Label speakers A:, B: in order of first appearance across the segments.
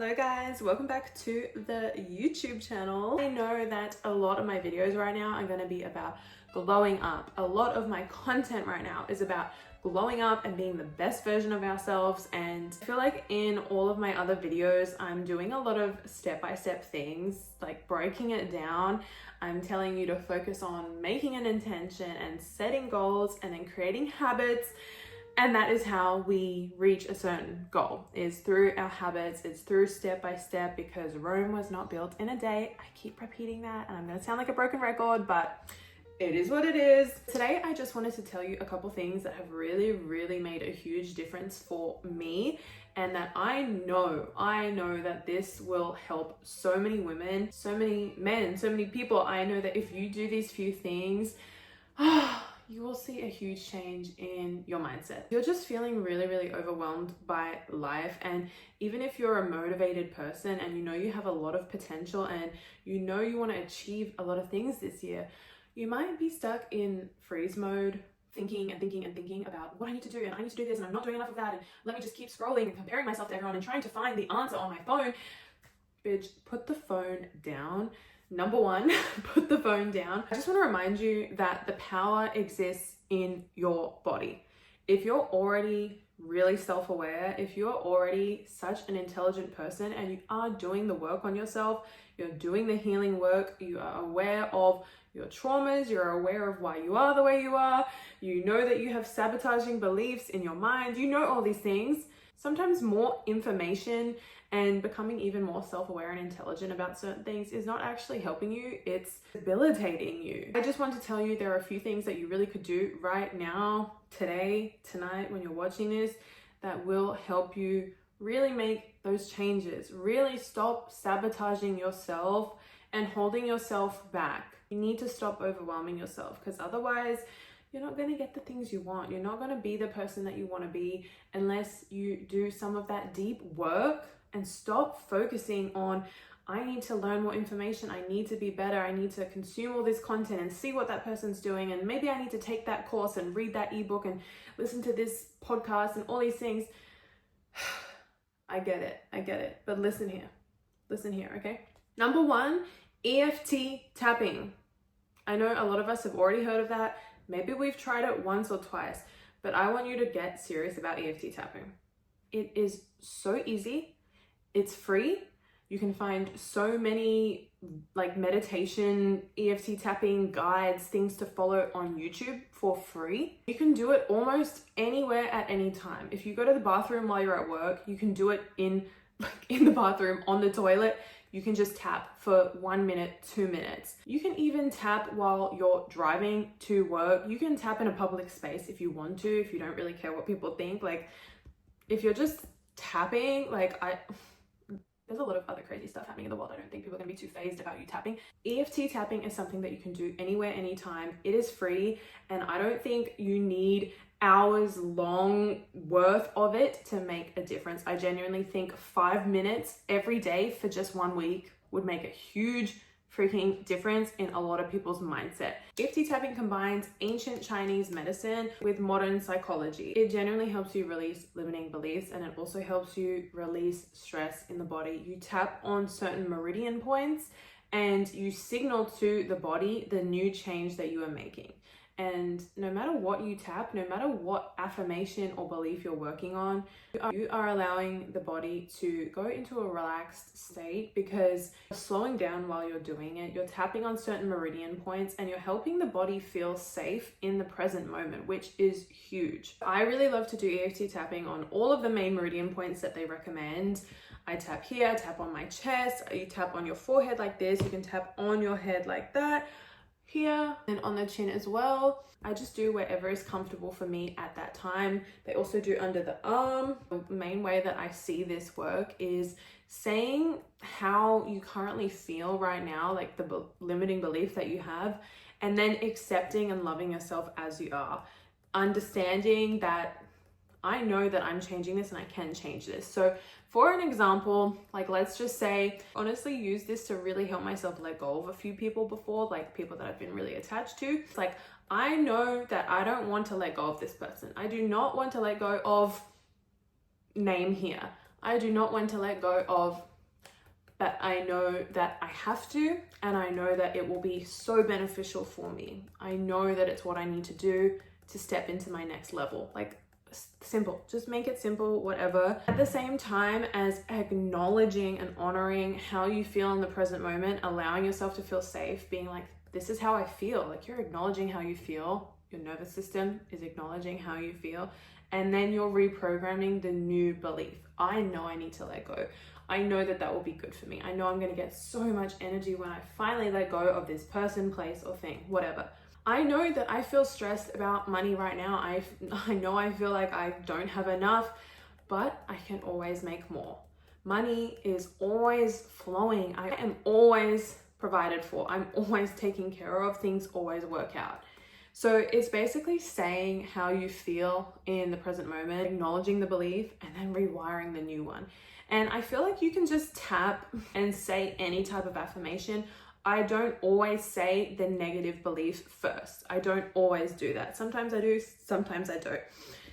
A: Hello guys, welcome back to the YouTube channel. I know that a lot of my videos right now are going to be about glowing up. A lot of my content right now is about glowing up and being the best version of ourselves, and I feel like in all of my other videos I'm doing a lot of step-by-step things, like breaking it down. I'm telling you to focus on making an intention and setting goals and then creating habits. And that is how we reach a certain goal, is through our habits. It's through step by step, because Rome was not built in a day. I keep repeating that and I'm gonna sound like a broken record, but it is what it is. Today, I just wanted to tell you a couple things that have really made a huge difference for me, and that I know that this will help so many women, so many men, so many people. I know that if you do these few things, you will see a huge change in your mindset. You're just feeling really overwhelmed by life, and even if you're a motivated person and you know you have a lot of potential and you know you want to achieve a lot of things this year, you might be stuck in freeze mode, thinking about what I need to do, and I need to do this and I'm not doing enough of that, and let me just keep scrolling and comparing myself to everyone and trying to find the answer on my phone. Bitch, put the phone down. Number one, put the phone down. I just want to remind you that the power exists in your body. If you're already really self-aware, if you're already such an intelligent person and you are doing the work on yourself, you're doing the healing work, you are aware of your traumas, you're aware of why you are the way you are, you know that you have sabotaging beliefs in your mind, you know all these things. Sometimes more information and becoming even more self-aware and intelligent about certain things is not actually helping you, it's debilitating you. I just want to tell you there are a few things that you really could do right now, today, tonight, when you're watching this, that will help you really make those changes. Really stop sabotaging yourself and holding yourself back. You need to stop overwhelming yourself, because otherwise you're not going to get the things you want. You're not going to be the person that you want to be unless you do some of that deep work and stop focusing on, I need to learn more information, I need to be better, I need to consume all this content and see what that person's doing, and maybe I need to take that course and read that ebook and listen to this podcast and all these things. I get it. But listen here, okay? Number one, EFT tapping. I know a lot of us have already heard of that. Maybe we've tried it once or twice, but I want you to get serious about EFT tapping. It is so easy. It's free. You can find so many like meditation, EFT tapping guides, things to follow on YouTube for free. You can do it almost anywhere at any time. If you go to the bathroom while you're at work, you can do it in the bathroom, on the toilet. You can just tap for 1 minute, 2 minutes. You can even tap while you're driving to work. You can tap in a public space if you want to, if you don't really care what people think. Like, if you're just tapping, there's a lot of other crazy stuff happening in the world. I don't think people are going to be too fazed about you tapping. EFT tapping is something that you can do anywhere, anytime. It is free, and I don't think you need hours long worth of it to make a difference. I genuinely think 5 minutes every day for just 1 week would make a huge freaking difference in a lot of people's mindset. EFT tapping combines ancient Chinese medicine with modern psychology. It generally helps you release limiting beliefs, and it also helps you release stress in the body. You tap on certain meridian points and you signal to the body the new change that you are making. And no matter what you tap, no matter what affirmation or belief you're working on, you are allowing the body to go into a relaxed state, because you're slowing down while you're doing it. You're tapping on certain meridian points and you're helping the body feel safe in the present moment, which is huge. I really love to do EFT tapping on all of the main meridian points that they recommend. I tap here, I tap on my chest, you tap on your forehead like this, you can tap on your head like that, here, and on the chin as well. I just do wherever is comfortable for me at that time. They also do under the arm. The main way that I see this work is saying how you currently feel right now, like the limiting belief that you have, and then accepting and loving yourself as you are. Understanding that I know that I'm changing this and I can change this. So for an example, like let's just say, honestly use this to really help myself let go of a few people before, like people that I've been really attached to. It's like, I know that I don't want to let go of this person. I do not want to let go of name here. I do not want to let go of but I know that I have to, and I know that it will be so beneficial for me. I know that it's what I need to do to step into my next level. Like, simple, just make it simple, whatever. At the same time as acknowledging and honoring how you feel in the present moment, allowing yourself to feel safe, being like, this is how I feel. Like, you're acknowledging how you feel. Your nervous system is acknowledging how you feel. And then you're reprogramming the new belief. I know I need to let go. I know that that will be good for me. I know I'm going to get so much energy when I finally let go of this person, place, or thing, whatever. I know that I feel stressed about money right now. I know I feel like I don't have enough, but I can always make more. Money is always flowing. I am always provided for. I'm always taken care of. Things always work out. So it's basically saying how you feel in the present moment, acknowledging the belief, and then rewiring the new one. And I feel like you can just tap and say any type of affirmation. I don't always say the negative belief first. I don't always do that. Sometimes I do, sometimes I don't.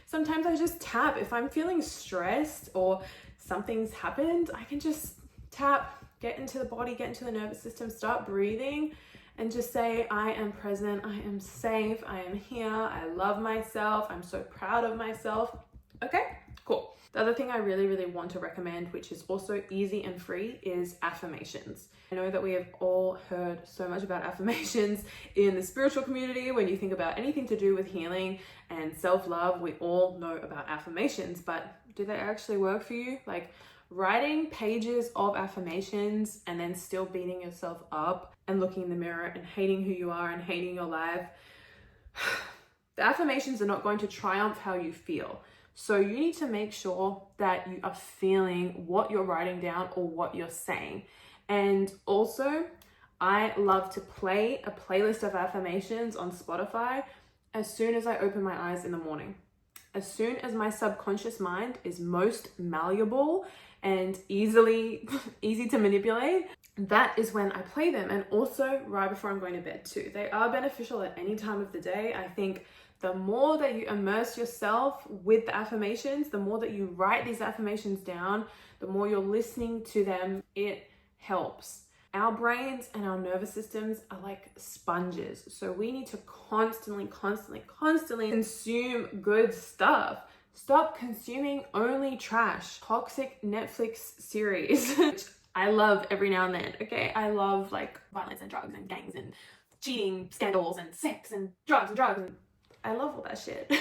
A: Sometimes I just tap. If I'm feeling stressed or something's happened, I can just tap, get into the body, get into the nervous system, start breathing, and just say, I am present, I am safe, I am here, I love myself, I'm so proud of myself. Okay, cool. The other thing I really, really want to recommend, which is also easy and free, is affirmations. I know that we have all heard so much about affirmations in the spiritual community. When you think about anything to do with healing and self-love, we all know about affirmations, but do they actually work for you? Like, writing pages of affirmations and then still beating yourself up and looking in the mirror and hating who you are and hating your life. The affirmations are not going to triumph how you feel. So you need to make sure that you are feeling what you're writing down or what you're saying. And also, I love to play a playlist of affirmations on Spotify as soon as I open my eyes in the morning. As soon as my subconscious mind is most malleable and easy to manipulate, that is when I play them. And also right before I'm going to bed too. They are beneficial at any time of the day. I think the more that you immerse yourself with the affirmations, the more that you write these affirmations down, the more you're listening to them, it helps. Our brains and our nervous systems are like sponges. So we need to constantly consume good stuff. Stop consuming only trash, toxic Netflix series, which I love every now and then, okay? I love like violence and drugs and gangs and cheating scandals and sex and drugs. And I love all that shit.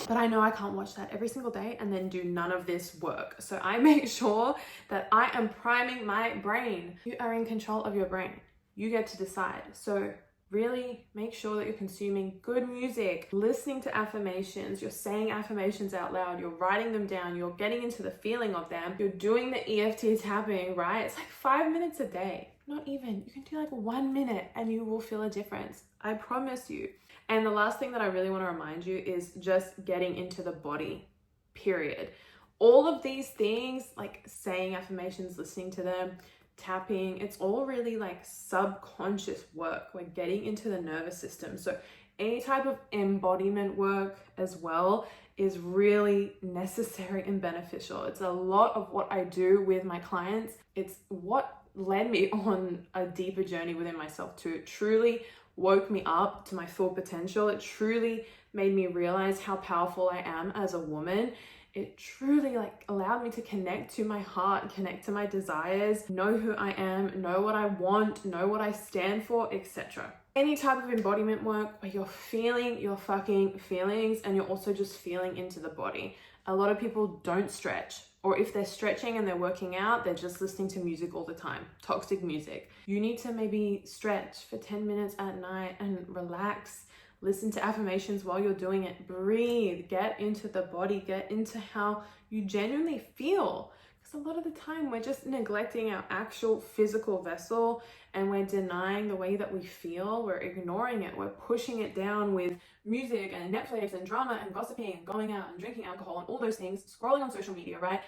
A: But I know I can't watch that every single day and then do none of this work. So I make sure that I am priming my brain. You are in control of your brain. You get to decide. So really make sure that you're consuming good music, listening to affirmations, you're saying affirmations out loud, you're writing them down, you're getting into the feeling of them, you're doing the EFT tapping, right? It's like 5 minutes a day. Not even. You can do like 1 minute and you will feel a difference. I promise you. And the last thing that I really want to remind you is just getting into the body, period. All of these things, like saying affirmations, listening to them, tapping, it's all really like subconscious work. We're getting into the nervous system. So any type of embodiment work as well is really necessary and beneficial. It's a lot of what I do with my clients. It's what led me on a deeper journey within myself too. It truly woke me up to my full potential. It truly made me realize how powerful I am as a woman. It truly like allowed me to connect to my heart, connect to my desires, know who I am, know what I want, know what I stand for, etc. Any type of embodiment work where you're feeling your fucking feelings and you're also just feeling into the body. A lot of people don't stretch, or if they're stretching and they're working out, they're just listening to music all the time, toxic music. You need to maybe stretch for 10 minutes at night and relax. Listen to affirmations while you're doing it. Breathe, get into the body, get into how you genuinely feel. Because a lot of the time we're just neglecting our actual physical vessel and we're denying the way that we feel. We're ignoring it. We're pushing it down with music and Netflix and drama and gossiping and going out and drinking alcohol and all those things, scrolling on social media, right?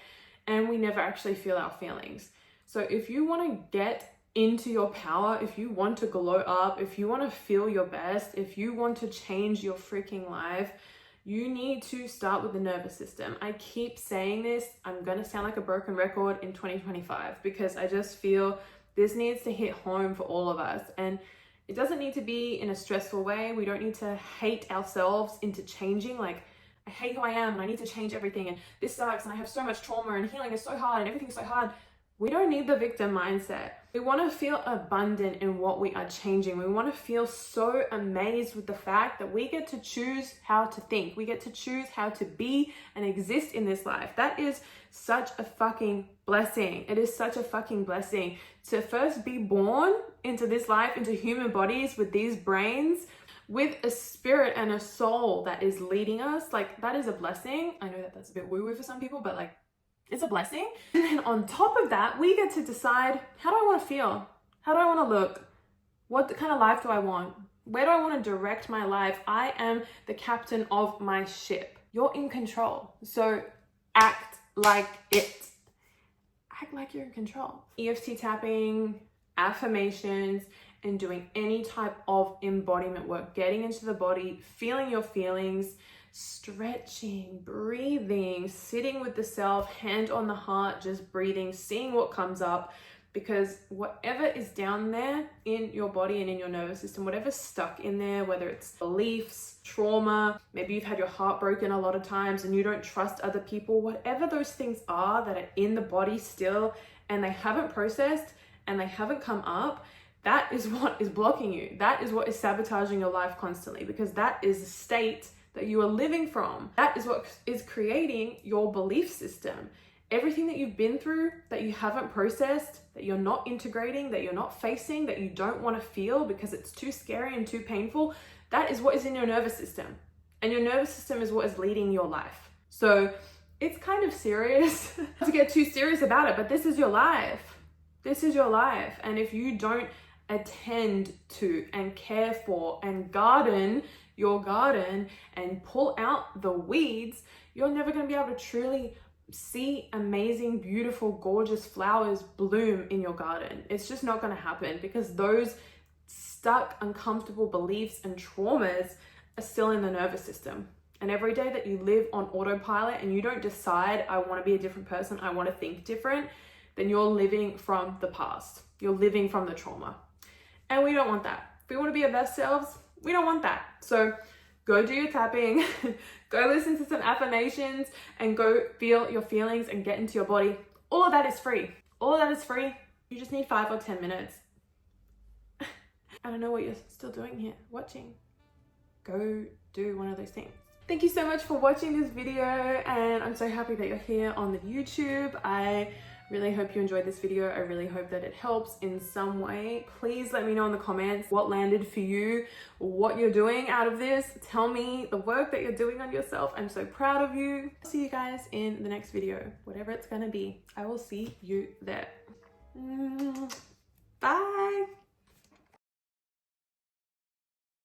A: And we never actually feel our feelings. So if you want to get into your power, if you want to glow up, if you want to feel your best, if you want to change your freaking life, You need to start with the nervous system. I keep saying this. I'm going to sound like a broken record in 2025 because I just feel this needs to hit home for all of us. And it doesn't need to be in a stressful way. We don't need to hate ourselves into changing. Like, I hate who I am and I need to change everything and this sucks and I have so much trauma and healing is so hard and everything's so hard. We don't need the victim mindset. We want to feel abundant in what we are changing. We want to feel so amazed with the fact that we get to choose how to think. We get to choose how to be and exist in this life. That is such a fucking blessing. It is such a fucking blessing to first be born into this life, into human bodies with these brains, with a spirit and a soul that is leading us. Like, that is a blessing. I know that that's a bit woo-woo for some people, but like, it's a blessing. And then on top of that, we get to decide, how do I want to feel? How do I want to look? What kind of life do I want? Where do I want to direct my life? I am the captain of my ship. You're in control. So act like it. Act like you're in control. EFT tapping, affirmations, and doing any type of embodiment work, getting into the body, feeling your feelings, stretching, breathing, sitting with the self, hand on the heart, just breathing, seeing what comes up, because whatever is down there in your body and in your nervous system, whatever's stuck in there, whether it's beliefs, trauma, maybe you've had your heart broken a lot of times and you don't trust other people, whatever those things are that are in the body still and they haven't processed and they haven't come up, that is what is blocking you. That is what is sabotaging your life constantly, because that is a state that you are living from. That is what is creating your belief system. Everything that you've been through that you haven't processed, that you're not integrating, that you're not facing, that you don't want to feel because it's too scary and too painful, that is what is in your nervous system. And your nervous system is what is leading your life. So it's kind of serious to get too serious about it, but this is your life. This is your life. And if you don't attend to and care for and garden your garden and pull out the weeds, you're never going to be able to truly see amazing, beautiful, gorgeous flowers bloom in your garden. It's just not going to happen because those stuck, uncomfortable beliefs and traumas are still in the nervous system. And every day that you live on autopilot and you don't decide, I want to be a different person, I want to think different, then you're living from the past. You're living from the trauma. And we don't want that. If we want to be our best selves, we don't want that. So go do your tapping, go listen to some affirmations, and go feel your feelings and get into your body. All of that is free. All of that is free. You just need 5 or 10 minutes. I don't know what you're still doing here, watching. Go do one of those things. Thank you so much for watching this video, and I'm so happy that you're here on the YouTube. I really hope you enjoyed this video. I really hope that it helps in some way. Please let me know in the comments what landed for you, what you're doing out of this. Tell me the work that you're doing on yourself. I'm so proud of you. See you guys in the next video, whatever it's gonna be. I will see you there.